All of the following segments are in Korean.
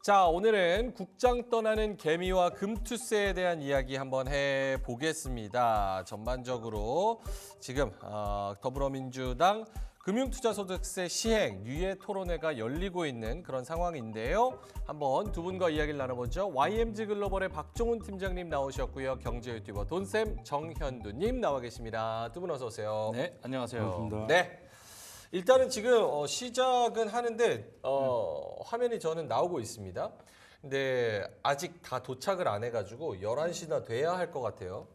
자, 오늘은 국장 떠나는 개미와 금투세에 대한 이야기 한번 해보겠습니다. 전반적으로 지금 더불어민주당 금융투자소득세 시행 유예 토론회가 열리고 있는 그런 상황인데요. 한번 두 분과 이야기를 나눠보죠. YMG 글로벌의 박종훈 팀장님 나오셨고요. 경제 유튜버 돈쌤 정현두님 나와 계십니다. 두 분 어서 오세요. 네, 안녕하세요. 반갑습니다. 네. 일단은 지금 시작은 하는데 화면이 저는 나오고 있습니다. 근데 아직 다 도착을 안 해가지고 11시나 돼야 할 것 같아요.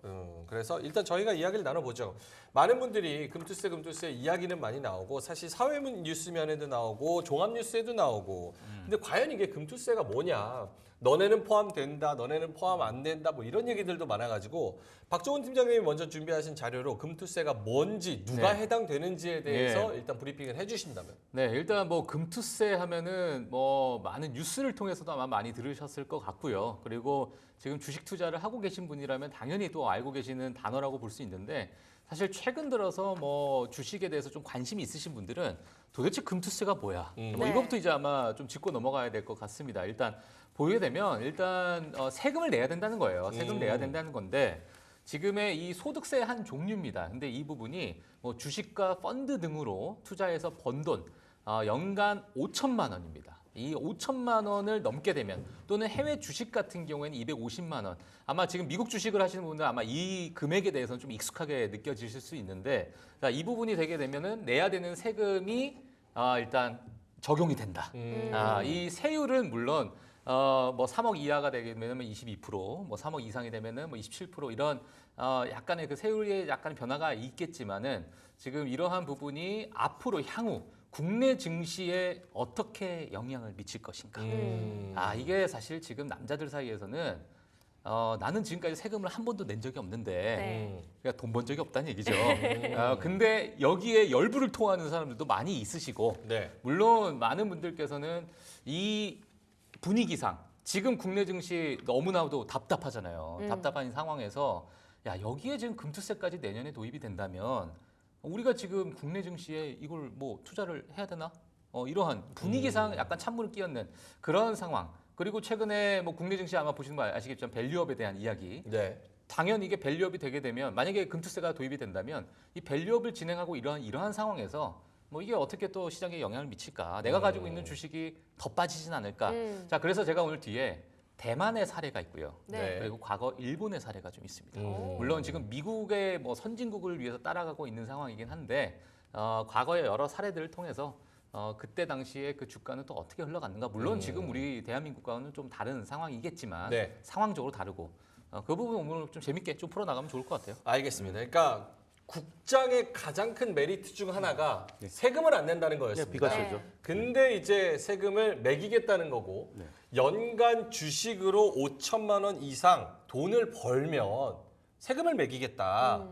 그래서 일단 저희가 이야기를 나눠보죠. 많은 분들이 금투세 이야기는 많이 나오고 사실 사회문 뉴스면에도 나오고 종합뉴스에도 나오고 근데 과연 이게 금투세가 뭐냐. 너네는 포함된다, 너네는 포함 안 된다 뭐 이런 얘기들도 많아가지고 박종훈 팀장님이 먼저 준비하신 자료로 금투세가 뭔지 누가 네. 해당되는지에 대해서 일단 브리핑을 해주신다면. 네, 일단 뭐 금투세 하면은 뭐 많은 뉴스를 통해서도 아마 많이 들으셨을 것 같고요. 그리고 지금 주식 투자를 하고 계신 분이라면 당연히 또 알고 계시는 단어라고 볼 수 있는데 사실 최근 들어서 뭐 주식에 대해서 좀 관심이 있으신 분들은 도대체 금투세가 뭐야? 뭐 네. 이거부터 이제 아마 좀 짚고 넘어가야 될 것 같습니다. 일단 보게 되면 일단 세금을 내야 된다는 거예요. 세금 내야 된다는 건데 지금의 이 소득세의 한 종류입니다. 근데 이 부분이 뭐 주식과 펀드 등으로 투자해서 번 돈 연간 5천만 원입니다. 이 5천만 원을 넘게 되면 또는 해외 주식 같은 경우에는 250만 원. 아마 지금 미국 주식을 하시는 분들 아마 이 금액에 대해서는 좀 익숙하게 느껴지실 수 있는데 자, 이 부분이 되게 되면은 내야 되는 세금이 일단 적용이 된다. 이 세율은 물론 뭐 3억 이하가 되게 되면 22%, 뭐 3억 이상이 되면은 뭐 27% 이런 약간의 그 세율의 약간 변화가 있겠지만은 지금 이러한 부분이 앞으로 향후 국내 증시에 어떻게 영향을 미칠 것인가. 이게 사실 지금 남자들 사이에서는 나는 지금까지 세금을 한 번도 낸 적이 없는데 네. 그러니까 돈 번 적이 없다는 얘기죠. 근데 여기에 열불을 토하는 사람들도 많이 있으시고 네. 물론 많은 분들께서는 이 분위기상 지금 국내 증시 너무나도 답답하잖아요. 답답한 상황에서 야 여기에 지금 금투세까지 내년에 도입이 된다면 우리가 지금 국내 증시에 이걸 뭐 투자를 해야 되나? 이러한 분위기상 약간 찬물을 끼얹는 그런 상황. 그리고 최근에 뭐 국내 증시 아마 보시는 거 아시겠지만 밸류업에 대한 이야기. 네. 당연히 이게 밸류업이 되게 되면 만약에 금투세가 도입이 된다면 이 밸류업을 진행하고 이러한 상황에서 뭐 이게 어떻게 또 시장에 영향을 미칠까? 내가 가지고 있는 주식이 더 빠지진 않을까? 자, 그래서 제가 오늘 뒤에 대만의 사례가 있고요. 네. 그리고 과거 일본의 사례가 좀 있습니다. 음. 물론 지금 미국의 뭐 선진국을 위해서 따라가고 있는 상황이긴 한데 과거의 여러 사례들을 통해서 그때 당시에 그 주가는 또 어떻게 흘러갔는가? 물론 지금 우리 대한민국과는 좀 다른 상황이겠지만 네. 상황적으로 다르고 그 부분 오늘 좀 재밌게 좀 풀어나가면 좋을 것 같아요. 알겠습니다. 그러니까 국장의 가장 큰 메리트 중 하나가 세금을 안 낸다는 거였습니다. 비과세죠. 네. 근데 이제 세금을 매기겠다는 거고 연간 주식으로 5천만 원 이상 돈을 벌면 세금을 매기겠다.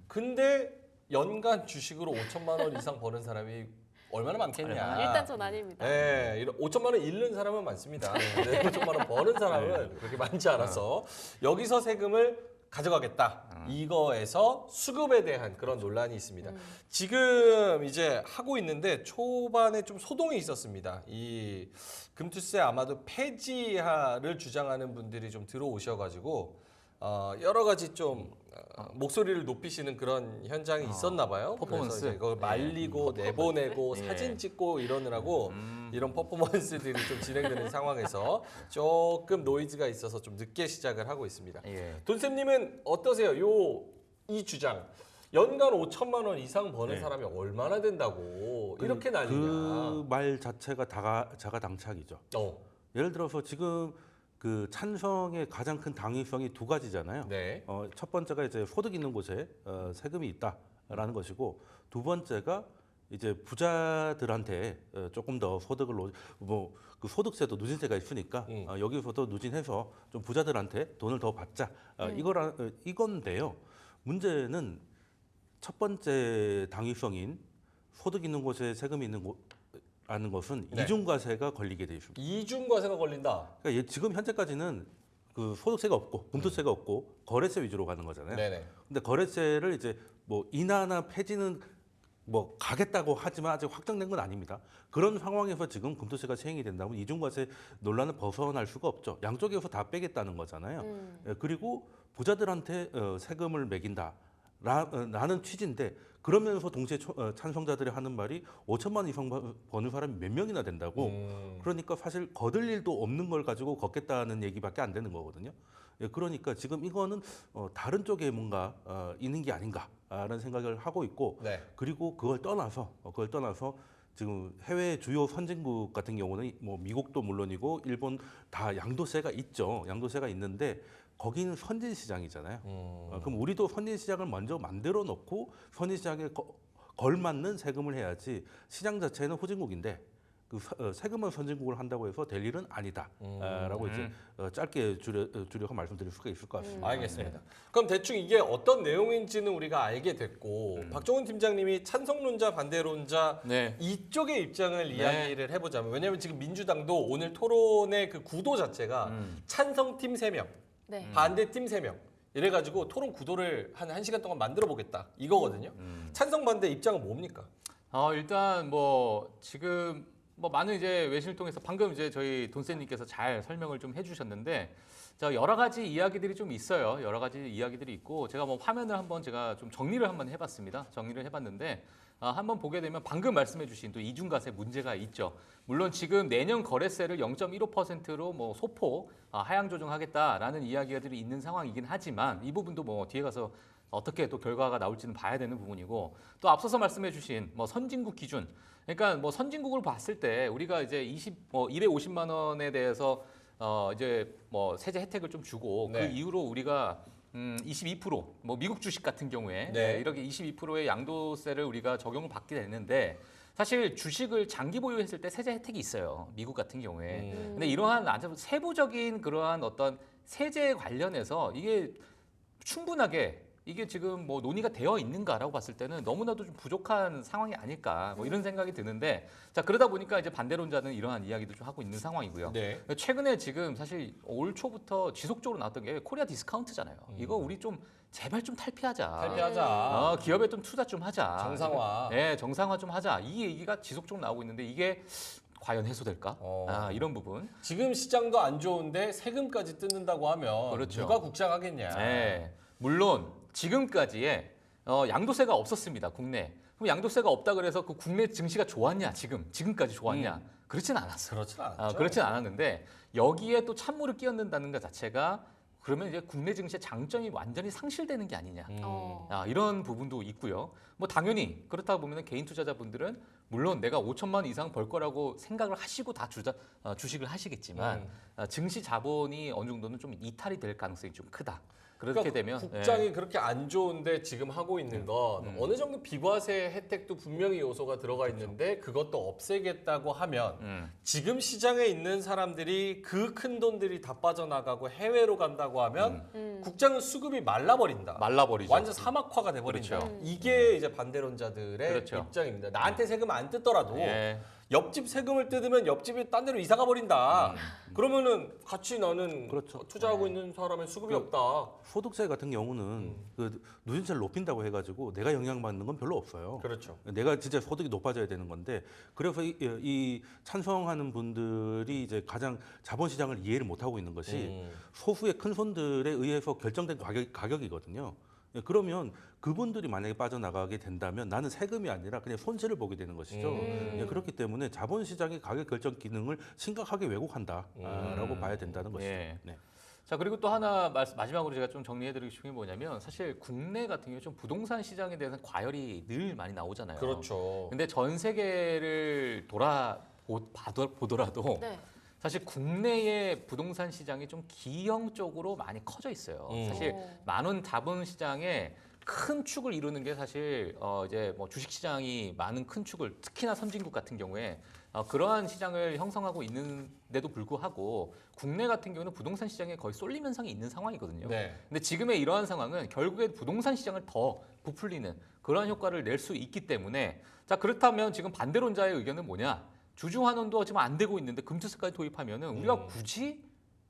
근데 연간 주식으로 5천만 원 이상 버는 사람이 얼마나 많겠냐. 일단 전 아닙니다. 네, 5천만 원 잃는 사람은 많습니다. 근데 5천만 원 버는 사람은 그렇게 많지 않아서 여기서 세금을 가져가겠다. 이거에서 수급에 대한 그런 논란이 있습니다. 지금 이제 하고 있는데 초반에 좀 소동이 있었습니다. 이 금투세 아마도 폐지를 주장하는 분들이 좀 들어오셔가지고 여러 가지 좀 목소리를 높이시는 그런 현장이 있었나 봐요. 퍼포먼스. 그래서 이제 그걸 말리고 내보내고 예. 사진 찍고 이러느라고 이런 퍼포먼스들이 좀 진행되는 상황에서 조금 노이즈가 있어서 좀 늦게 시작을 하고 있습니다. 예. 돈쌤님은 어떠세요? 이 주장. 연간 5천만 원 이상 버는 네. 사람이 얼마나 된다고 이렇게 난리냐. 그 말 자체가 자가당착이죠. 예를 들어서 지금 그 찬성의 가장 큰 당위성이 두 가지잖아요. 네. 첫 번째가 이제 소득 있는 곳에 세금이 있다라는 것이고 두 번째가 이제 부자들한테 조금 더 소득을 그 소득세도 누진세가 있으니까 여기서도 누진해서 좀 부자들한테 돈을 더 받자 이건데요. 문제는 첫 번째 당위성인 소득 있는 곳에 세금이 있는 라는 것은 네. 이중과세가 걸리게 돼 있습니다. 이중과세가 걸린다. 그러니까 지금 현재까지는 그 소득세가 없고 금투세가 없고 거래세 위주로 가는 거잖아요. 네네. 근데 거래세를 이제 뭐 인하나 폐지는 뭐 가겠다고 하지만 아직 확정된 건 아닙니다. 그런 상황에서 지금 금투세가 시행이 된다면 이중과세 논란을 벗어날 수가 없죠. 양쪽에서 다 빼겠다는 거잖아요. 예, 그리고 부자들한테 세금을 매긴다. 라는 취지인데 그러면서 동시에 찬성자들이 하는 말이 5천만 원 이상 버는 사람이 몇 명이나 된다고. 그러니까 사실 거들 일도 없는 걸 가지고 걷겠다는 얘기밖에 안 되는 거거든요. 예, 그러니까 지금 이거는 다른 쪽에 뭔가 있는 게 아닌가라는 생각을 하고 있고 네. 그리고 그걸 떠나서 지금 해외 주요 선진국 같은 경우는 뭐 미국도 물론이고 일본 다 양도세가 있죠. 양도세가 있는데 거기는 선진 시장이잖아요. 그럼 우리도 선진 시장을 먼저 만들어 놓고 선진 시장에 걸맞는 세금을 해야지 시장 자체는 후진국인데 그 세금을 선진국을 한다고 해서 될 일은 아니다라고 이제 짧게 줄여서 말씀드릴 수가 있을 것 같습니다. 알겠습니다. 그럼 대충 이게 어떤 내용인지는 우리가 알게 됐고 박종훈 팀장님이 찬성론자 반대론자 네. 이쪽의 입장을 이야기를 해보자면 왜냐하면 지금 민주당도 오늘 토론의 그 구도 자체가 찬성팀 3명, 네. 반대팀 3명 이래가지고 토론 구도를 한 1시간 동안 만들어 보겠다 이거거든요. 찬성 반대 입장은 뭡니까? 일단 뭐 지금 뭐 많은 이제 외신을 통해서 방금 이제 저희 돈쌤님께서 잘 설명을 좀 해주셨는데 여러 가지 이야기들이 좀 있어요. 여러 가지 이야기들이 있고 제가 뭐 화면을 한번 제가 좀 정리를 한번 해봤습니다. 정리를 해봤는데 한번 보게 되면 방금 말씀해주신 또 이중과세 문제가 있죠. 물론 지금 내년 거래세를 0.15%로 뭐 소폭 하향 조정하겠다라는 이야기들이 있는 상황이긴 하지만 이 부분도 뭐 뒤에 가서 어떻게 또 결과가 나올지는 봐야 되는 부분이고 또 앞서서 말씀해주신 뭐 선진국 기준 그러니까 뭐 선진국을 봤을 때 우리가 이제 250만 원에 대해서 이제 뭐 세제 혜택을 좀 주고 네. 그 이후로 우리가 22%뭐 미국 주식 같은 경우에 네. 이렇게 22%의 양도세를 우리가 적용을 받게 됐는데 사실 주식을 장기 보유했을 때 세제 혜택이 있어요. 미국 같은 경우에. 근데 이러한 아주 세부적인 그러한 어떤 세제 관련해서 이게 충분하게 이게 지금 뭐 논의가 되어 있는가라고 봤을 때는 너무나도 좀 부족한 상황이 아닐까 뭐 이런 생각이 드는데 자 그러다 보니까 이제 반대론자는 이러한 이야기도 좀 하고 있는 상황이고요. 네. 최근에 지금 사실 올 초부터 지속적으로 나왔던 게 코리아 디스카운트잖아요. 이거 우리 좀 제발 좀 탈피하자. 탈피하자. 기업에 좀 투자 좀 하자. 정상화. 네, 정상화 좀 하자. 이 얘기가 지속적으로 나오고 있는데 이게 과연 해소될까? 이런 부분. 지금 시장도 안 좋은데 세금까지 뜯는다고 하면 그렇죠. 누가 국장하겠냐. 네, 물론 지금까지의 양도세가 없었습니다. 국내. 그럼 양도세가 없다 그래서 그 국내 증시가 좋았냐? 지금까지 좋았냐? 그렇진 않았어요. 그렇진 않았죠. 그렇진 않았는데 여기에 또 찬물을 끼얹는다는 것 자체가 그러면 이제 국내 증시의 장점이 완전히 상실되는 게 아니냐. 이런 부분도 있고요. 뭐 당연히 그렇다 보면 개인 투자자분들은 물론 내가 5천만 원 이상 벌 거라고 생각을 하시고 다 주식을 하시겠지만 증시 자본이 어느 정도는 좀 이탈이 될 가능성이 좀 크다. 그렇게 그러니까 되면 국장이 그렇게 안 좋은데 지금 하고 있는 건 어느 정도 비과세 혜택도 분명히 요소가 들어가 있는데 그것도 없애겠다고 하면 지금 시장에 있는 사람들이 그 큰 돈들이 다 빠져나가고 해외로 간다고 하면 국장은 수급이 말라버린다. 말라버리죠. 완전 사막화가 돼버린다. 그렇죠. 이게 이제 반대론자들의 그렇죠. 입장입니다. 나한테 세금 안 뜯더라도 예. 옆집 세금을 뜯으면 옆집이 딴 데로 이사가 버린다. 그러면은 같이 나는 그렇죠. 투자하고 있는 사람의 수급이 없다. 소득세 같은 경우는 그 누진세를 높인다고 해가지고 내가 영향받는 건 별로 없어요. 그렇죠. 내가 진짜 소득이 높아져야 되는 건데 그래서 이 찬성하는 분들이 이제 가장 자본시장을 이해를 못하고 있는 것이 소수의 큰 손들에 의해서 결정된 가격이거든요. 예, 그러면 그분들이 만약에 빠져나가게 된다면 나는 세금이 아니라 그냥 손실을 보게 되는 것이죠. 예, 그렇기 때문에 자본시장의 가격 결정 기능을 심각하게 왜곡한다라고 봐야 된다는 것이죠. 예. 네. 자 그리고 또 하나 마지막으로 제가 좀 정리해드리고 싶은 게 뭐냐면 사실 국내 같은 경우 좀 부동산 시장에 대해서 과열이 늘 많이 나오잖아요. 그렇죠. 근데 전 세계를 보더라도 네. 사실 국내의 부동산 시장이 좀 기형적으로 많이 커져 있어요. 사실 많은 자본 시장에 큰 축을 이루는 게 사실 이제 뭐 주식 시장이 많은 큰 축을 특히나 선진국 같은 경우에 그러한 시장을 형성하고 있는데도 불구하고 국내 같은 경우는 부동산 시장에 거의 쏠림 현상이 있는 상황이거든요. 네. 근데 지금의 이러한 상황은 결국에 부동산 시장을 더 부풀리는 그러한 효과를 낼 수 있기 때문에 자 그렇다면 지금 반대론자의 의견은 뭐냐? 주주 환원도 지금 안 되고 있는데 금투세까지 도입하면은 우리가 굳이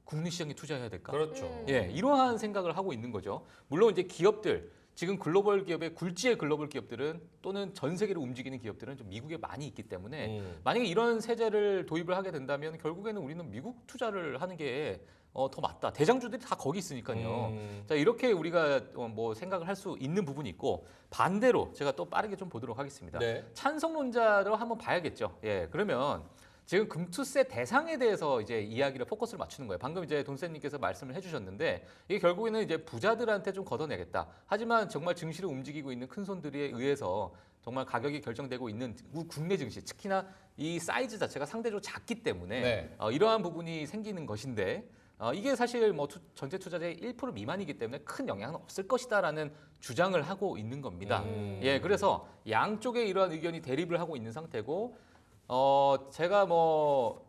국내 시장에 투자해야 될까? 그렇죠. 예, 이러한 생각을 하고 있는 거죠. 물론 이제 기업들 지금 글로벌 기업의 굴지의 글로벌 기업들은 또는 전 세계를 움직이는 기업들은 좀 미국에 많이 있기 때문에 만약에 이런 세제를 도입을 하게 된다면 결국에는 우리는 미국 투자를 하는 게 더 맞다. 대장주들이 다 거기 있으니까요. 자, 이렇게 우리가 뭐 생각을 할 수 있는 부분이 있고 반대로 제가 또 빠르게 좀 보도록 하겠습니다. 네. 찬성론자로 한번 봐야겠죠. 예, 그러면 지금 금투세 대상에 대해서 이제 이야기를 포커스를 맞추는 거예요. 방금 이제 돈세님께서 말씀을 해주셨는데 이게 결국에는 이제 부자들한테 좀 걷어내겠다. 하지만 정말 증시를 움직이고 있는 큰 손들에 의해서 정말 가격이 결정되고 있는 국내 증시, 특히나 이 사이즈 자체가 상대적으로 작기 때문에 네. 이러한 부분이 생기는 것인데 이게 사실 뭐 전체 투자자의 1% 미만이기 때문에 큰 영향은 없을 것이다라는 주장을 하고 있는 겁니다. 예, 그래서 양쪽에 이러한 의견이 대립을 하고 있는 상태고 제가 뭐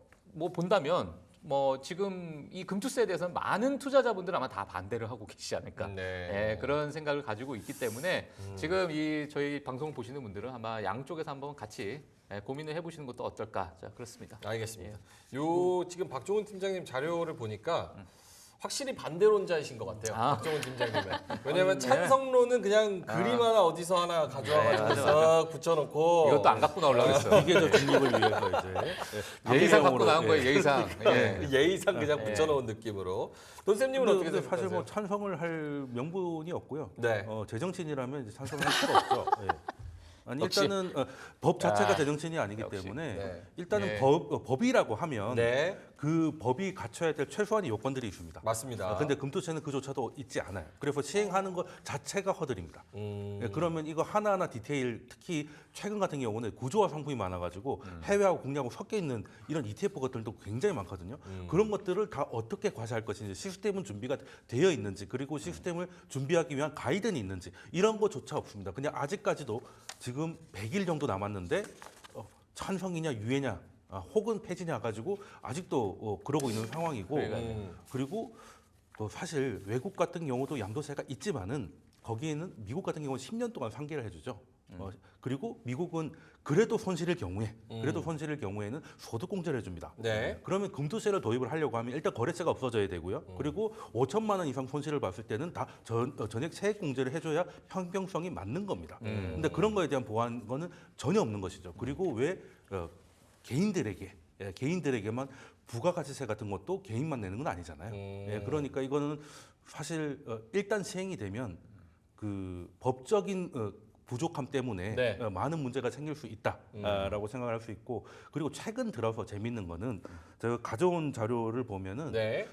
본다면 뭐 지금 이 금투세에 대해서는 많은 투자자분들 아마 다 반대를 하고 계시지 않을까 예, 그런 생각을 가지고 있기 때문에 지금 이 저희 방송을 보시는 분들은 아마 양쪽에서 한번 같이 고민을 해보시는 것도 어떨까. 자, 그렇습니다. 알겠습니다. 요 지금 박종훈 팀장님 자료를 보니까 확실히 반대론자이신 것 같아요. 박종훈 팀장님은. 왜냐하면 찬성론은 그냥 그림 하나 어디서 하나 가져와가지고 싹 붙여놓고 이것도 안 갖고 나오려고 했어요. 기계적 중립을 위해서 이제 예의상 갖고 방송용으로, 나온 거예요. 예. 예의상. 예. 예의상 그냥 붙여놓은 느낌으로. 돈쌤님은 어떻게 근데 생각하세요? 사실 뭐 찬성을 할 명분이 없고요. 네. 제정신이라면 이제 찬성을 할 수가 없죠. 예. 아니 역시. 일단은 법 자체가 제정신이 아니기 역시. 때문에 네. 일단은 예. 법이라고 하면 네, 그 법이 갖춰야 될 최소한의 요건들이 있습니다. 맞습니다. 근데 금투세는 그조차도 있지 않아요. 그래서 시행하는 것 자체가 허들입니다. 예, 그러면 이거 하나하나 디테일, 특히 최근 같은 경우는 구조화 상품이 많아가지고 해외하고 국내하고 섞여 있는 이런 ETF 것들도 굉장히 많거든요. 그런 것들을 다 어떻게 과세할 것인지, 시스템은 준비가 되어 있는지, 그리고 시스템을 준비하기 위한 가이드는 있는지 이런 것조차 없습니다. 그냥 아직까지도 지금 100일 정도 남았는데 찬성이냐 유예냐 혹은 폐지냐 가지고 아직도 그러고 있는 상황이고 그리고 또 사실 외국 같은 경우도 양도세가 있지만은 거기에는 미국 같은 경우는 10년 동안 상계를 해주죠. 그리고 미국은 그래도 손실일 경우에는 소득공제를 해줍니다. 네. 그러면 금투세를 도입을 하려고 하면 일단 거래세가 없어져야 되고요. 그리고 5천만 원 이상 손실을 봤을 때는 다 전액 세액공제를 해줘야 형평성이 맞는 겁니다. 근데 그런 거에 대한 보완은 전혀 없는 것이죠. 그리고 왜 개인들에게만 부가가치세 같은 것도 개인만 내는 건 아니잖아요. 예, 그러니까 이거는 사실 일단 시행이 되면 그 법적인 부족함 때문에 네. 많은 문제가 생길 수 있다라고 생각할 수 있고 그리고 최근 들어서 재밌는 거는 제가 가져온 자료를 보면은 네.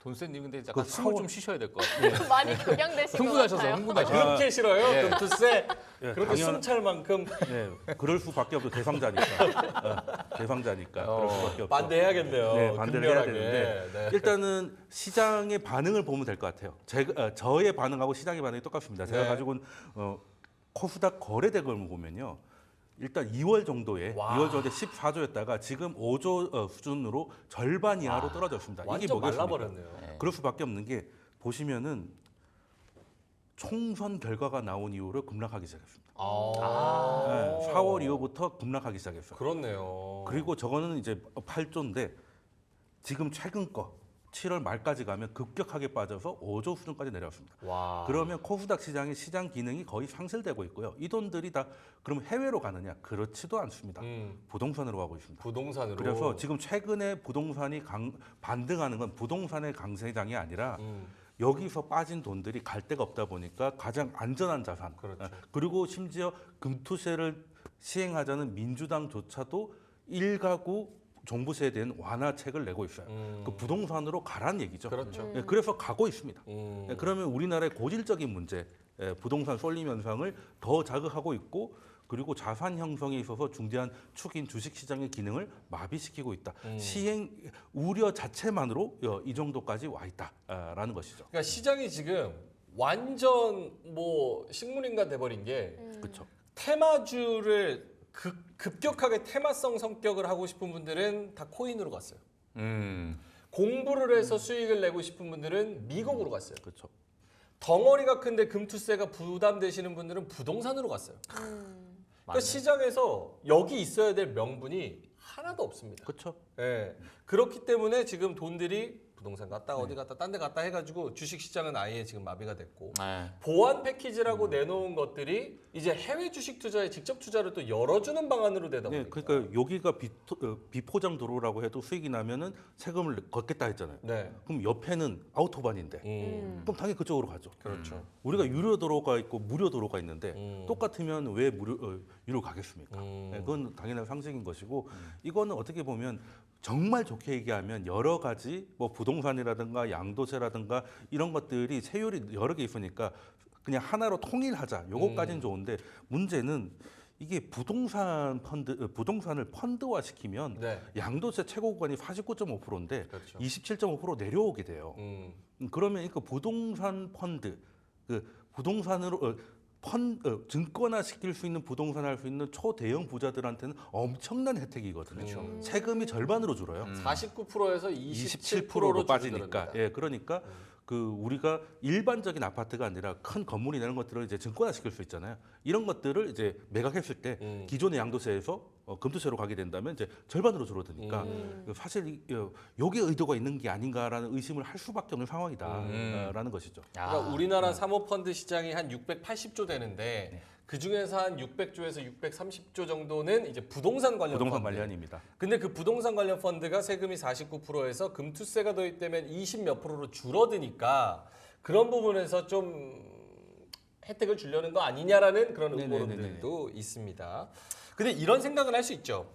돈세님 근데 약간 그 숨을 좀 쉬셔야 될 것 같아요. 많이 격양되신 것 흥분하셔서 같아요. 흥분하셔서. 그렇게 싫어요? 예. 금투세? 예, 그렇게 숨찰 만큼 네, 그럴 수밖에 없죠. 대상자니까. 대상자니까. 그럴 수밖에 없죠. 반대해야겠네요. 네, 반대를 해야 극렬하게. 되는데 네. 일단은 시장의 반응을 보면 될 것 같아요. 저의 반응하고 시장의 반응이 똑같습니다. 제가 네. 가지고 온 코스닥 거래 대금을 보면요. 일단 2월 정도에 와. 2월 정도에 14조였다가 지금 5조 수준으로 절반 이하로 떨어졌습니다. 이게 완전 뭐겠습니까? 말라버렸네요. 그럴 수밖에 없는 게 보시면은 총선 결과가 나온 이후로 급락하기 시작했습니다. 네, 4월 이후부터 급락하기 시작했어요. 그렇네요. 그리고 저거는 이제 8조인데 지금 최근 거 7월 말까지 가면 급격하게 빠져서 5조 수준까지 내려왔습니다. 와. 그러면 코스닥 시장의 시장 기능이 거의 상실되고 있고요. 이 돈들이 다 그럼 해외로 가느냐? 그렇지도 않습니다. 부동산으로 가고 있습니다. 부동산으로. 그래서 지금 최근에 부동산이 반등하는 건 부동산의 강세장이 아니라 여기서 빠진 돈들이 갈 데가 없다 보니까 가장 안전한 자산. 그렇죠. 그리고 심지어 금투세를 시행하자는 민주당조차도 일가구 종부세에 대한 완화책을 내고 있어요. 그 부동산으로 가라는 얘기죠. 그렇죠. 예, 그래서 가고 있습니다. 예, 그러면 우리나라의 고질적인 문제, 부동산 쏠림 현상을 더 자극하고 있고 그리고 자산 형성에 있어서 중대한 축인 주식시장의 기능을 마비시키고 있다. 시행 우려 자체만으로 이 정도까지 와 있다라는 것이죠. 그러니까 시장이 지금 완전 뭐 식물인간 돼버린 게 그렇죠. 테마주를 급격하게 테마성 성격을 하고 싶은 분들은 다 코인으로 갔어요. 공부를 해서 수익을 내고 싶은 분들은 미국으로 갔어요. 그렇죠. 덩어리가 큰데 금투세가 부담되시는 분들은 부동산으로 갔어요. 그러니까 시장에서 여기 있어야 될 명분이 하나도 없습니다. 그렇죠. 예. 그렇기 때문에 지금 돈들이 부동산 갔다 어디 갔다 딴 데 갔다 해가지고 주식 시장은 아예 지금 마비가 됐고 네. 보완 패키지라고 내놓은 것들이 이제 해외 주식 투자에 직접 투자를 또 열어주는 방안으로 되다 네, 보니까 그러니까 여기가 비포장 도로라고 해도 수익이 나면은 세금을 걷겠다 했잖아요. 네. 그럼 옆에는 아우토반인데 그럼 당연히 그쪽으로 가죠. 그렇죠. 우리가 유료 도로가 있고 무료 도로가 있는데 똑같으면 왜 유료 가겠습니까? 음. 네, 그건 당연한 상식인 것이고 이거는 어떻게 보면 정말 좋게 얘기하면 여러 가지 뭐 부동산이라든가 양도세라든가 이런 것들이 세율이 여러 개 있으니까 그냥 하나로 통일하자. 요것까지는 좋은데 문제는 이게 부동산을 펀드화 시키면 네. 양도세 최고 구간이 49.5%인데 그렇죠. 27.5% 내려오게 돼요. 그러면 그 부동산 펀드, 그 부동산으로 증권화 시킬 수 있는 부동산 할 수 있는 초대형 부자들한테는 엄청난 혜택이거든요. 그렇죠. 세금이 절반으로 줄어요. 49%에서 27%로 27%로 빠지니까. 예, 그러니까 그 우리가 일반적인 아파트가 아니라 큰 건물이나 이런 것들을 이제 증권화 시킬 수 있잖아요. 이런 것들을 이제 매각했을 때 기존의 양도세에서 금투세로 가게 된다면 이제 절반으로 줄어드니까 사실 여기 의도가 있는 게 아닌가라는 의심을 할 수밖에 없는 상황이다라는 것이죠. 그러니까 우리나라 사모펀드 시장이 한 680조 되는데 그 중에서 한 600조에서 630조 정도는 이제 부동산 관련 부동산 펀드. 관련입니다. 근데 그 부동산 관련 펀드가 세금이 49%에서 금투세가 도입되면 20몇 %로 줄어드니까 그런 부분에서 좀 혜택을 주려는 거 아니냐라는 그런 음모론들도 있습니다. 근데 이런 생각은 할 수 있죠.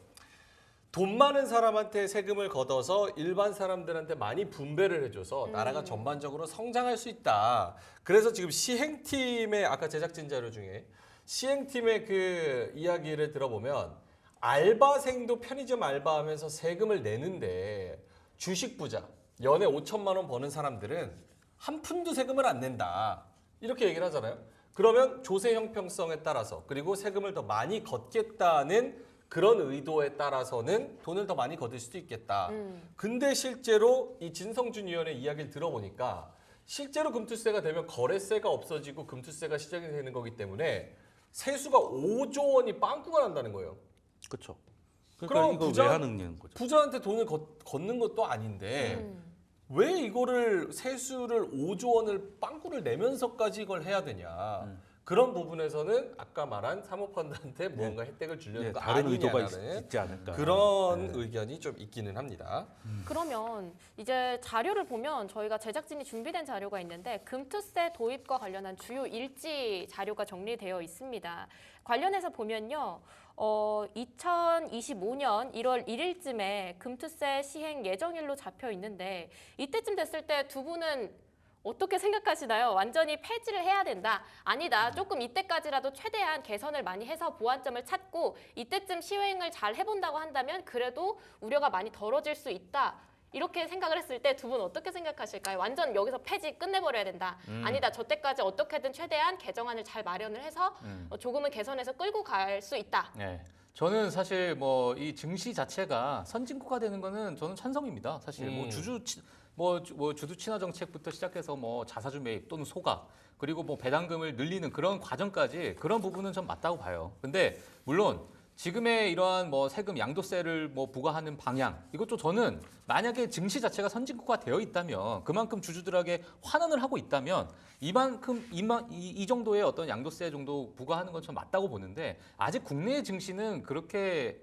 돈 많은 사람한테 세금을 걷어서 일반 사람들한테 많이 분배를 해줘서 나라가 전반적으로 성장할 수 있다. 그래서 지금 시행팀의 아까 제작진 자료 중에 시행팀의 그 이야기를 들어보면 알바생도 편의점 알바하면서 세금을 내는데 주식 부자 연에 5천만 원 버는 사람들은 한 푼도 세금을 안 낸다. 이렇게 얘기를 하잖아요. 그러면 조세 형평성에 따라서 그리고 세금을 더 많이 걷겠다는 그런 의도에 따라서는 돈을 더 많이 걷을 수도 있겠다. 근데 실제로 이 진성준 위원의 이야기를 들어보니까 실제로 금투세가 되면 거래세가 없어지고 금투세가 시작이 되는 거기 때문에 세수가 5조 원이 빵꾸가 난다는 거예요. 그렇죠. 그럼 그러니까 이거 왜 하는 거죠? 부자한테 돈을 걷는 것도 아닌데 왜 이거를 세수를 5조 원을 빵꾸를 내면서까지 이걸 해야 되냐. 그런 부분에서는 아까 말한 사모펀드한테 무언가 혜택을 주려는 거 다른 의도가 아니냐라는 있지 않을까. 그런 의견이 좀 있기는 합니다. 그러면 이제 자료를 보면 저희가 제작진이 준비된 자료가 있는데 금투세 도입과 관련한 주요 일지 자료가 정리되어 있습니다. 관련해서 보면요. 2025년 1월 1일쯤에 금투세 시행 예정일로 잡혀 있는데 이때쯤 됐을 때 두 분은 어떻게 생각하시나요? 완전히 폐지를 해야 된다. 아니다. 조금 이때까지라도 최대한 개선을 많이 해서 보완점을 찾고 이때쯤 시행을 잘 해본다고 한다면 그래도 우려가 많이 덜어질 수 있다. 이렇게 생각을 했을 때 두 분 어떻게 생각하실까요? 완전 여기서 폐지 끝내버려야 된다. 아니다. 저 때까지 어떻게든 최대한 개정안을 잘 마련을 해서 조금은 개선해서 끌고 갈 수 있다. 네. 저는 사실 뭐 이 증시 자체가 선진국화 되는 거는 저는 찬성입니다. 사실 뭐 주주 친화 정책부터 시작해서 뭐 자사주 매입 또는 소각 그리고 뭐 배당금을 늘리는 그런 과정까지 그런 부분은 전 맞다고 봐요. 근데 물론 지금의 이러한 뭐 세금 양도세를 뭐 부과하는 방향 이것도 저는 만약에 증시 자체가 선진국화 되어 있다면 그만큼 주주들에게 환원을 하고 있다면 이 정도의 어떤 양도세 정도 부과하는 건 전 맞다고 보는데 아직 국내의 증시는 그렇게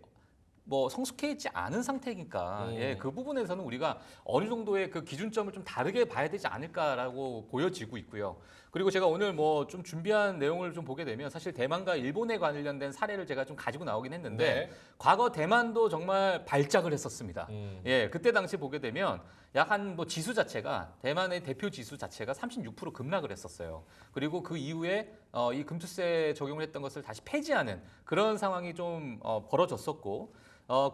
뭐 성숙해 있지 않은 상태니까 예, 그 부분에서는 우리가 어느 정도의 그 기준점을 좀 다르게 봐야 되지 않을까라고 보여지고 있고요. 그리고 제가 오늘 뭐 좀 준비한 내용을 좀 보게 되면 사실 대만과 일본에 관련된 사례를 제가 좀 가지고 나오긴 했는데 과거 대만도 정말 발작을 했었습니다. 예, 그때 당시 보게 되면 약 한 뭐 지수 자체가 대만의 대표 지수 자체가 36% 급락을 했었어요. 그리고 그 이후에 이 금투세 적용을 했던 것을 다시 폐지하는 그런 상황이 좀 벌어졌었고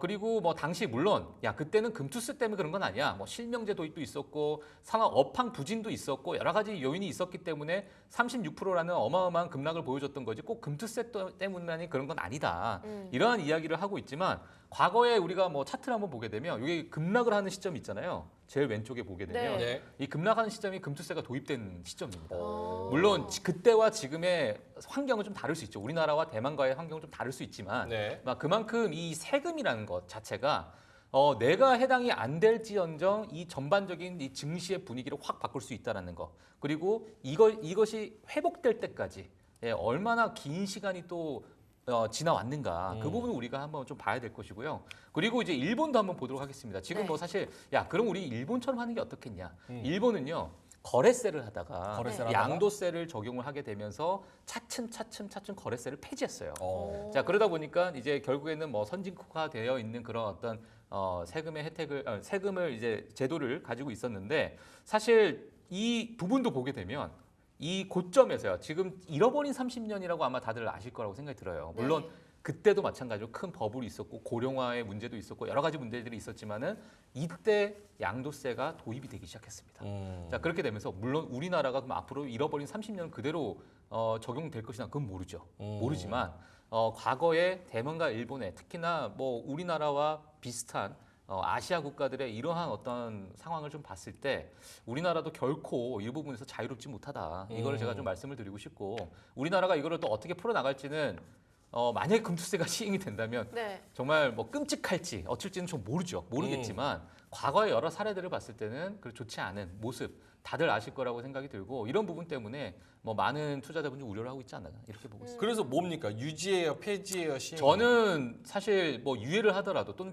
그리고 뭐 당시 물론 야 그때는 금투세 때문에 그런 건 아니야. 뭐 실명제 도입도 있었고 산업 업황 부진도 있었고 여러 가지 요인이 있었기 때문에 36%라는 어마어마한 급락을 보여줬던 거지 꼭 금투세 때문만이 그런 건 아니다. 이러한 이야기를 하고 있지만 과거에 우리가 뭐 차트를 한번 보게 되면 이게 급락을 하는 시점이 있잖아요. 제일 왼쪽에 보게 되면 네. 이 급락하는 시점이 금투세가 도입된 시점입니다. 물론 그때와 지금의 환경은 좀 다를 수 있죠. 우리나라와 대만과의 환경은 좀 다를 수 있지만 그만큼 이 세금이라는 것 자체가 내가 해당이 안 될지언정 이 전반적인 이 증시의 분위기를 확 바꿀 수 있다라는 거. 그리고 이것이 회복될 때까지 얼마나 긴 시간이 또 지나왔는가 그 부분 우리가 한번 좀 봐야 될 것이고요. 그리고 이제 일본도 한번 보도록 하겠습니다. 지금 네. 뭐 사실 그럼 우리 일본처럼 하는 게 어떻겠냐? 일본은요. 거래세를 하다가 거래세를 양도세를 적용을 하게 되면서 차츰 거래세를 폐지했어요. 어. 자 그러다 보니까 이제 결국에는 뭐 선진국화되어 있는 그런 어떤 세금의 혜택을 세금을 이제 제도를 가지고 있었는데 사실 이 부분도 보게 되면 이 고점에서요. 지금 잃어버린 30년이라고 아마 다들 아실 거라고 생각이 들어요. 물론 네. 그때도 마찬가지로 큰 버블이 있었고 고령화의 문제도 있었고 여러 가지 문제들이 있었지만은 이때 양도세가 도입이 되기 시작했습니다. 자 그렇게 되면서 물론 우리나라가 그럼 앞으로 잃어버린 30년 그대로 적용될 것이나 그건 모르죠. 모르지만 과거에 대만과 일본에 특히나 뭐 우리나라와 비슷한 아시아 국가들의 이러한 어떤 상황을 좀 봤을 때 우리나라도 결코 이 부분에서 자유롭지 못하다. 이거를 제가 좀 말씀을 드리고 싶고 우리나라가 이거를 또 어떻게 풀어나갈지는 만약에 금투세가 시행이 된다면 네. 정말 뭐 끔찍할지 어쩔지는 좀 모르겠지만 과거의 여러 사례들을 봤을 때는 그 좋지 않은 모습 다들 아실 거라고 생각이 들고 이런 부분 때문에 뭐 많은 투자자분들이 우려를 하고 있지 않나 이렇게 보고 있습니다. 그래서 뭡니까? 유지예요, 폐지예요, 시행? 저는 사실 뭐 유예를 하더라도 또는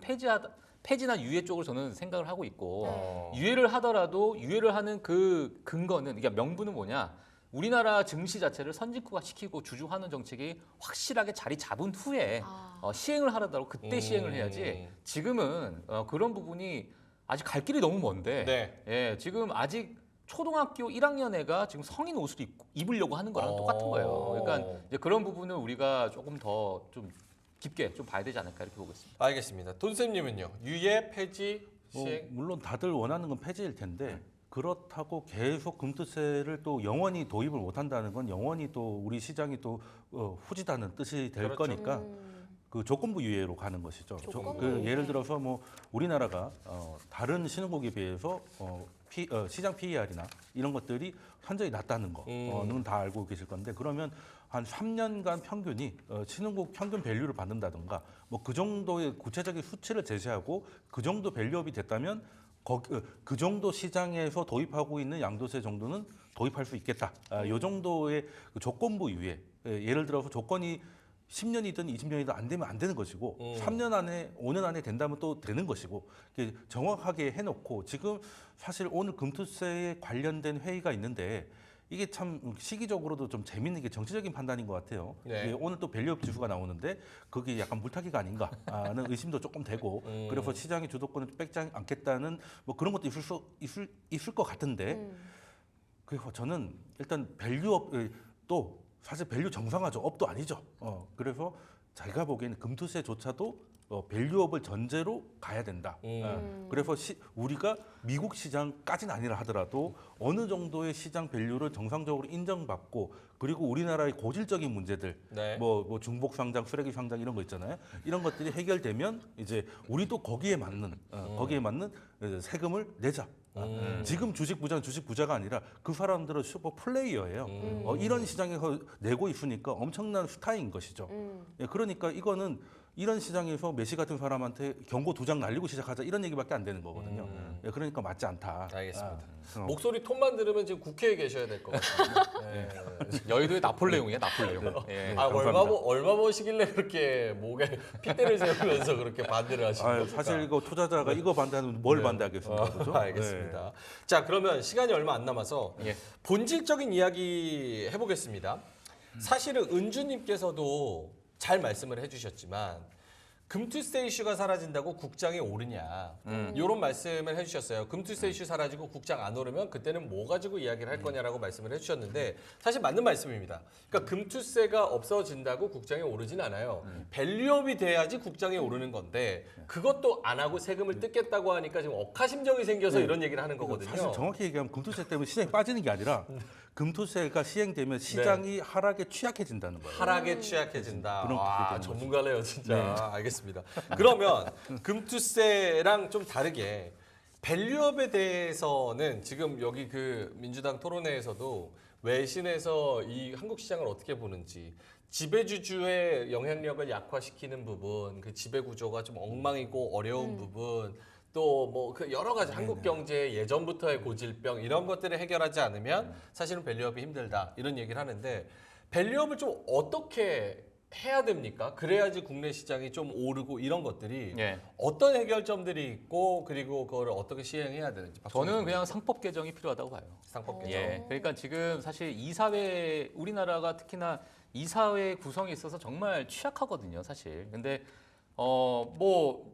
폐지나 유예 쪽을 저는 생각을 하고 있고 유예를 하더라도 유예를 하는 그 근거는 그러니까 명분은 뭐냐? 우리나라 증시 자체를 선진국화 시키고 주주하는 정책이 확실하게 자리 잡은 후에 시행을 하더라도 그때 시행을 해야지 지금은 그런 부분이 아직 갈 길이 너무 먼데 네. 지금 아직 초등학교 1학년 애가 지금 성인 옷을 입으려고 하는 거랑 똑같은 거예요. 그러니까 이제 그런 부분은 우리가 조금 더 좀 깊게 좀 봐야 되지 않을까 이렇게 보고 있습니다. 알겠습니다. 돈쌤님은요? 유예, 폐지, 시행? 물론 다들 원하는 건 폐지일 텐데 그렇다고 계속 금투세를 또 영원히 도입을 못한다는 건 영원히 또 우리 시장이 또 후지다는 뜻이 될 그렇죠. 거니까 그 조건부 유예로 가는 것이죠. 조건부 그 유예. 예를 들어서 뭐 우리나라가 다른 신흥국에 비해서 시장 PER이나 이런 것들이 현저히 낮다는 거는 다 알고 계실 건데 그러면 한 3년간 평균이 신흥국 평균 밸류를 받는다든가 뭐 그 정도의 구체적인 수치를 제시하고 그 정도 밸류업이 됐다면 그 정도 시장에서 도입하고 있는 양도세 정도는 도입할 수 있겠다. 이 정도의 그 조건부 유예. 예를 들어서 조건이 10년이든 20년이든 안 되면 안 되는 것이고 3년 안에 5년 안에 된다면 또 되는 것이고 정확하게 해놓고 지금 사실 오늘 금투세에 관련된 회의가 있는데 이게 참 시기적으로도 좀 재밌는 게 정치적인 판단인 것 같아요. 네. 오늘 또 밸류업 지수가 나오는데 그게 약간 물타기가 아닌가 하는 의심도 조금 되고 그래서 시장의 주도권을 뺏지 않겠다는 뭐 그런 것도 있을 것 같은데 그래서 저는 일단 밸류업 또 사실 밸류 정상화죠. 업도 아니죠. 그래서 제가 보기에는 금투세조차도 밸류업을 전제로 가야 된다. 그래서 우리가 미국 시장까지는 아니라 하더라도 어느 정도의 시장 밸류를 정상적으로 인정받고 그리고 우리나라의 고질적인 문제들, 네. 뭐 중복 상장, 쓰레기 상장 이런 거 있잖아요. 이런 것들이 해결되면 이제 우리도 거기에 맞는 세금을 내자. 지금 주식 부자가 아니라 그 사람들은 슈퍼 플레이어예요. 이런 시장에서 내고 있으니까 엄청난 스타인 것이죠. 그러니까 이거는 이런 시장에서 메시 같은 사람한테 경고 2장 날리고 시작하자 이런 얘기밖에 안 되는 거거든요. 그러니까 맞지 않다. 알겠습니다. 목소리 톤만 들으면 지금 국회에 계셔야 될 것 같아요. 네. 여의도의 나폴레옹이야 나폴레옹. 예. 얼마 버시길래 그렇게 목에 핏대를 세우면서 그렇게 반대를 하시는 겁니까? 사실 이거 투자자가 이거 반대하면 뭘 반대하겠습니까? 그죠? 알겠습니다. 자, 그러면 시간이 얼마 안 남아서 예. 본질적인 이야기 해보겠습니다. 사실은 은주님께서도 잘 말씀을 해주셨지만 금투세 이슈가 사라진다고 국장이 오르냐 이런 말씀을 해주셨어요. 금투세 이슈 사라지고 국장 안 오르면 그때는 뭐 가지고 이야기를 할 거냐라고 말씀을 해주셨는데 사실 맞는 말씀입니다. 그러니까 금투세가 없어진다고 국장이 오르진 않아요. 밸류업이 돼야지 국장이 오르는 건데 그것도 안 하고 세금을 뜯겠다고 하니까 지금 억하심정이 생겨서 이런 얘기를 하는 거거든요. 사실 정확히 얘기하면 금투세 때문에 시장이 빠지는 게 아니라 금투세가 시행되면 시장이 하락에 취약해진다는 거예요. 하락에 취약해진다. 그런 와, 그렇게 되는 전문가네요, 진짜. 알겠습니다. 그러면 금투세랑 좀 다르게 밸류업에 대해서는 지금 여기 그 민주당 토론회에서도 외신에서 이 한국 시장을 어떻게 보는지, 지배주주의 영향력을 약화시키는 부분, 그 지배 구조가 좀 엉망이고 어려운 부분, 또 뭐 그 여러 가지 한국 경제의 예전부터의 고질병 이런 것들을 해결하지 않으면 사실은 밸류업이 힘들다 이런 얘기를 하는데, 밸류업을 좀 어떻게 해야 됩니까? 그래야지 국내 시장이 좀 오르고 이런 것들이 예. 어떤 해결점들이 있고, 그리고 그거를 어떻게 시행해야 되는지. 저는 그냥 상법 개정이 필요하다고 봐요. 상법 개정. 예. 그러니까 지금 사실 이사회, 우리나라가 특히나 이사회 구성에 있어서 정말 취약하거든요, 사실. 근데 뭐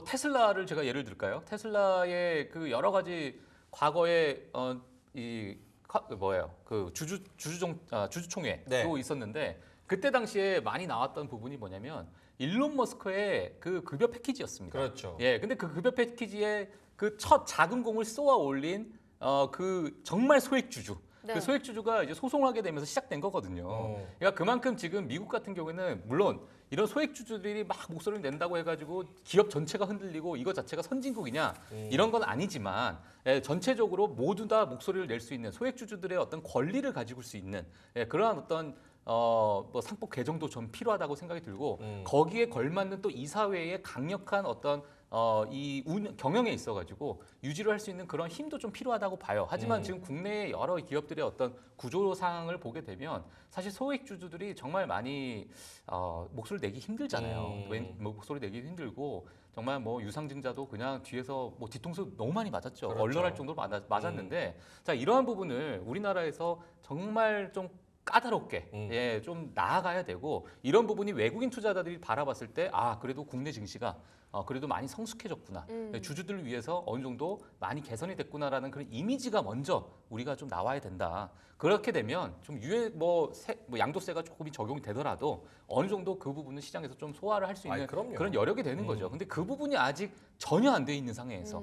테슬라를 제가 예를 들까요? 테슬라의 그 여러 가지 과거에 그 주주총회도 네. 있었는데, 그때 당시에 많이 나왔던 부분이 뭐냐면 일론 머스크의 그 급여 패키지였습니다. 그렇죠. 예, 근데 그 급여 패키지에 그 첫 작은 공을 쏘아 올린 그 정말 소액주주. 네. 그 소액주주가 이제 소송하게 되면서 시작된 거거든요. 그러니까 그만큼 지금 미국 같은 경우에는 물론 이런 소액주주들이 막 목소리를 낸다고 해가지고 기업 전체가 흔들리고 이거 자체가 선진국이냐 이런 건 아니지만, 전체적으로 모두 다 목소리를 낼 수 있는 소액주주들의 어떤 권리를 가지고 수 있는 그러한 어떤 뭐 상법 개정도 좀 필요하다고 생각이 들고, 거기에 걸맞는 또 이사회의 강력한 어떤 경영에 있어가지고 유지를 할 수 있는 그런 힘도 좀 필요하다고 봐요. 하지만 지금 국내의 여러 기업들의 어떤 구조상을 보게 되면 사실 소액주주들이 정말 많이 목소리 내기 힘들잖아요. 목소리 내기 힘들고, 정말 뭐 유상증자도 그냥 뒤에서 뭐 뒤통수 너무 많이 맞았죠. 그렇죠. 얼얼할 정도로 맞았는데, 자, 이러한 부분을 우리나라에서 정말 좀 까다롭게 좀 나아가야 되고, 이런 부분이 외국인 투자자들이 바라봤을 때 그래도 국내 증시가 그래도 많이 성숙해졌구나, 주주들을 위해서 어느 정도 많이 개선이 됐구나라는 그런 이미지가 먼저 우리가 좀 나와야 된다. 그렇게 되면 좀 양도세가 조금이 적용이 되더라도 어느 정도 그 부분은 시장에서 좀 소화를 할 수 있는 그럼요. 그런 여력이 되는 거죠. 근데 그 부분이 아직 전혀 안 돼 있는 상황에서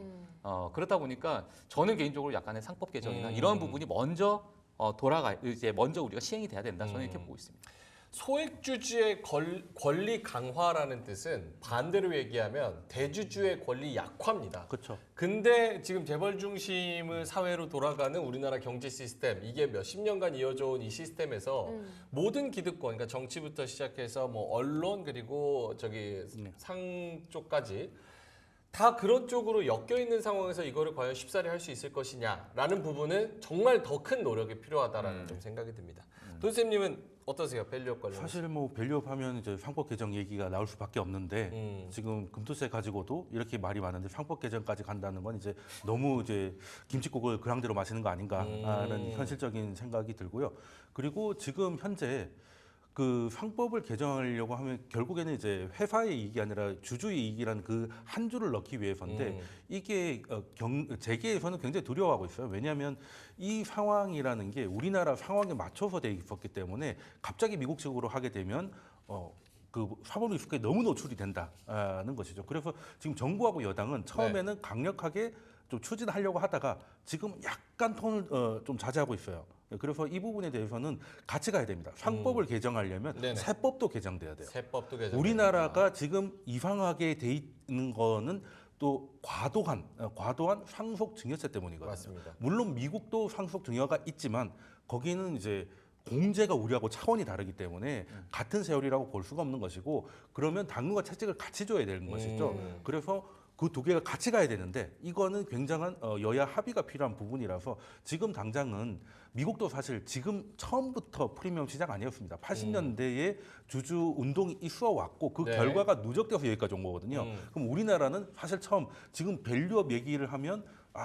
그렇다 보니까 저는 개인적으로 약간의 상법 개정이나 이런 부분이 먼저 먼저 우리가 시행이 돼야 된다. 저는 이렇게 보고 있습니다. 소액주주의 권리 강화라는 뜻은 반대로 얘기하면 대주주의 권리 약화입니다. 그렇죠. 근데 지금 재벌 중심을 사회로 돌아가는 우리나라 경제 시스템, 이게 몇십 년간 이어져 온 이 시스템에서 모든 기득권, 그러니까 정치부터 시작해서 뭐 언론, 그리고 상 쪽까지 다 그런 쪽으로 엮여 있는 상황에서 이거를 과연 쉽사리 할 수 있을 것이냐라는 부분은 정말 더 큰 노력이 필요하다라는 좀 생각이 듭니다. 돈쌤님은 어떠세요? 밸류업 관련? 사실 뭐 밸류업 하면 이제 상법 개정 얘기가 나올 수밖에 없는데, 지금 금투세 가지고도 이렇게 말이 많은데 상법 개정까지 간다는 건 이제 너무 이제 김칫국을 그랑대로 마시는 거 아닌가 하는 현실적인 생각이 들고요. 그리고 지금 현재 그 상법을 개정하려고 하면 결국에는 이제 회사의 이익이 아니라 주주의 이익이라는 그 한 줄을 넣기 위해서인데, 이게 재계에서는 굉장히 두려워하고 있어요. 왜냐하면 이 상황이라는 게 우리나라 상황에 맞춰서 돼 있었기 때문에 갑자기 미국식으로 하게 되면 그 사법 리스크에 너무 노출이 된다는 것이죠. 그래서 지금 정부하고 여당은 처음에는 강력하게 좀 추진하려고 하다가 지금 약간 톤을 좀 자제하고 있어요. 그래서 이 부분에 대해서는 같이 가야 됩니다. 상법을 개정하려면 네네. 세법도 개정돼야 돼요. 세법도 개정. 우리나라가 지금 이상하게 돼 있는 거는 또 과도한 상속 증여세 때문이거든요. 맞습니다. 물론 미국도 상속 증여가 있지만 거기는 이제 공제가 우리하고 차원이 다르기 때문에 같은 세월이라고 볼 수가 없는 것이고, 그러면 당근과 채찍을 같이 줘야 되는 것이죠. 그래서 그 두 개가 같이 가야 되는데, 이거는 굉장한 여야 합의가 필요한 부분이라서 지금 당장은 미국도 사실 지금 처음부터 프리미엄 시장 아니었습니다. 80년대에 주주 운동이 있어 왔고 그 네. 결과가 누적돼서 여기까지 온 거거든요. 그럼 우리나라는 사실 처음 지금 밸류업 얘기를 하면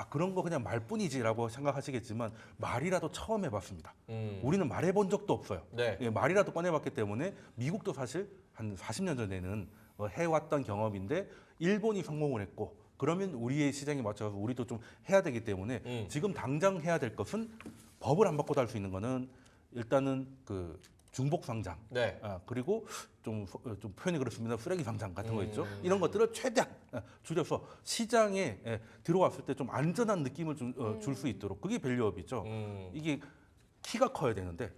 그런 거 그냥 말뿐이지라고 생각하시겠지만 말이라도 처음 해봤습니다. 우리는 말해본 적도 없어요. 네. 예, 말이라도 꺼내봤기 때문에 미국도 사실 한 40년 전에는 해왔던 경험인데 일본이 성공을 했고, 그러면 우리의 시장에 맞춰서 우리도 좀 해야 되기 때문에 지금 당장 해야 될 것은 법을 안 바꿔도 할 수 있는 거는 일단은 그 중복 상장, 네. 그리고 좀 표현이 그렇습니다. 쓰레기 상장 같은 거 있죠. 이런 것들을 최대한 줄여서 시장에 들어왔을 때 좀 안전한 느낌을 좀 줄 수 있도록, 그게 밸류업이죠. 이게 키가 커야 되는데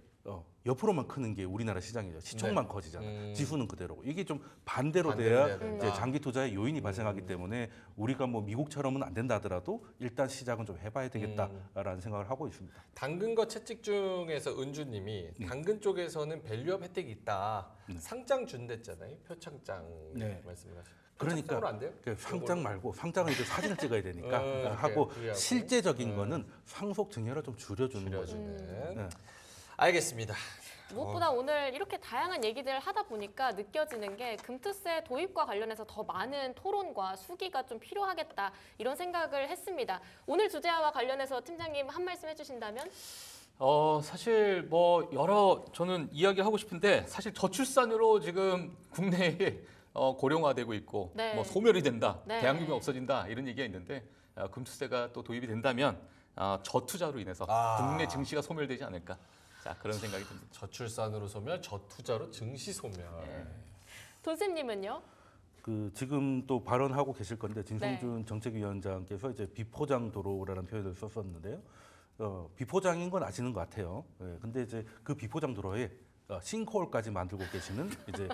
옆으로만 크는 게 우리나라 시장이죠. 시총만 커지잖아요. 지수는 그대로고. 이게 좀 반대로 반대로 돼야 돼야 된다. 이제 장기 투자의 요인이 발생하기 때문에 우리가 뭐 미국처럼은 안 된다 하더라도 일단 시작은 좀 해봐야 되겠다라는 생각을 하고 있습니다. 당근과 채찍 중에서 은주님이 당근 쪽에서는 밸류업 혜택이 있다. 상장 준댔잖아요. 표창장 말씀을 하시고. 그러니까 표창장으로 안 돼요? 상장 말고 상장은 이제 사진을 찍어야 되니까 하고 그래갖고. 실제적인 거는 상속 증여를 좀 줄여주는 거죠. 줄여주는. 네. 알겠습니다. 무엇보다 오늘 이렇게 다양한 얘기들을 하다 보니까 느껴지는 게 금투세 도입과 관련해서 더 많은 토론과 수기가 좀 필요하겠다 이런 생각을 했습니다. 오늘 주제와 관련해서 팀장님 한 말씀 해주신다면? 사실 뭐 여러 저는 이야기하고 싶은데 사실 저출산으로 지금 국내에 고령화되고 있고 네. 뭐 소멸이 된다, 네. 대한민국이 없어진다 이런 얘기가 있는데 금투세가 또 도입이 된다면 저투자로 인해서 국내 증시가 소멸되지 않을까. 자 그런 생각이 듭니다. 저출산으로 소멸, 저투자로 증시 소멸. 돈쌤님은요? 그 지금 또 발언하고 계실 건데 진성준 네. 정책위원장께서 이제 비포장 도로라는 표현을 썼었는데요. 비포장인 건 아시는 것 같아요. 근데 이제 그 비포장 도로에 싱크홀까지 만들고 계시는 이제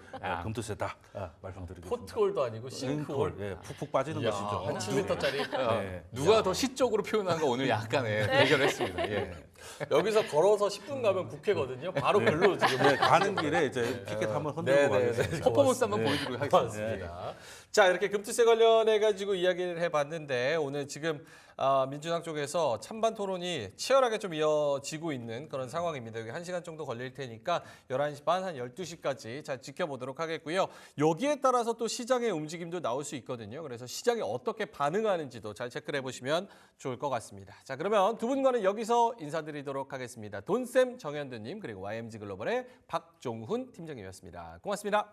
금투세다 말씀드리겠습니다. 포트홀도 아니고 싱크홀. 푹푹 빠지는 이야, 것이죠. 한 7m짜리. 네. 누가 더 시적으로 표현한가 오늘 약간의 대결을 했습니다. 예. 여기서 걸어서 10분 가면 국회거든요. 바로 글로 지금. 네, 가는 길에 이제 피켓 한번 흔들고 가겠습니다. 퍼포먼스 한번 보여드리도록 하겠습니다. 맞습니다. 자, 이렇게 금투세 관련해 가지고 이야기를 해봤는데 오늘 지금 민주당 쪽에서 찬반 토론이 치열하게 좀 이어지고 있는 그런 상황입니다. 여기 1시간 정도 걸릴 테니까 11시 반, 한 12시까지 잘 지켜보도록 하겠고요. 여기에 따라서 또 시장의 움직임도 나올 수 있거든요. 그래서 시장이 어떻게 반응하는지도 잘 체크를 해보시면 좋을 것 같습니다. 자, 그러면 두 분과는 여기서 인사드리도록 하겠습니다. 돈쌤 정현두님 그리고 YMG 글로벌의 박종훈 팀장님이었습니다. 고맙습니다.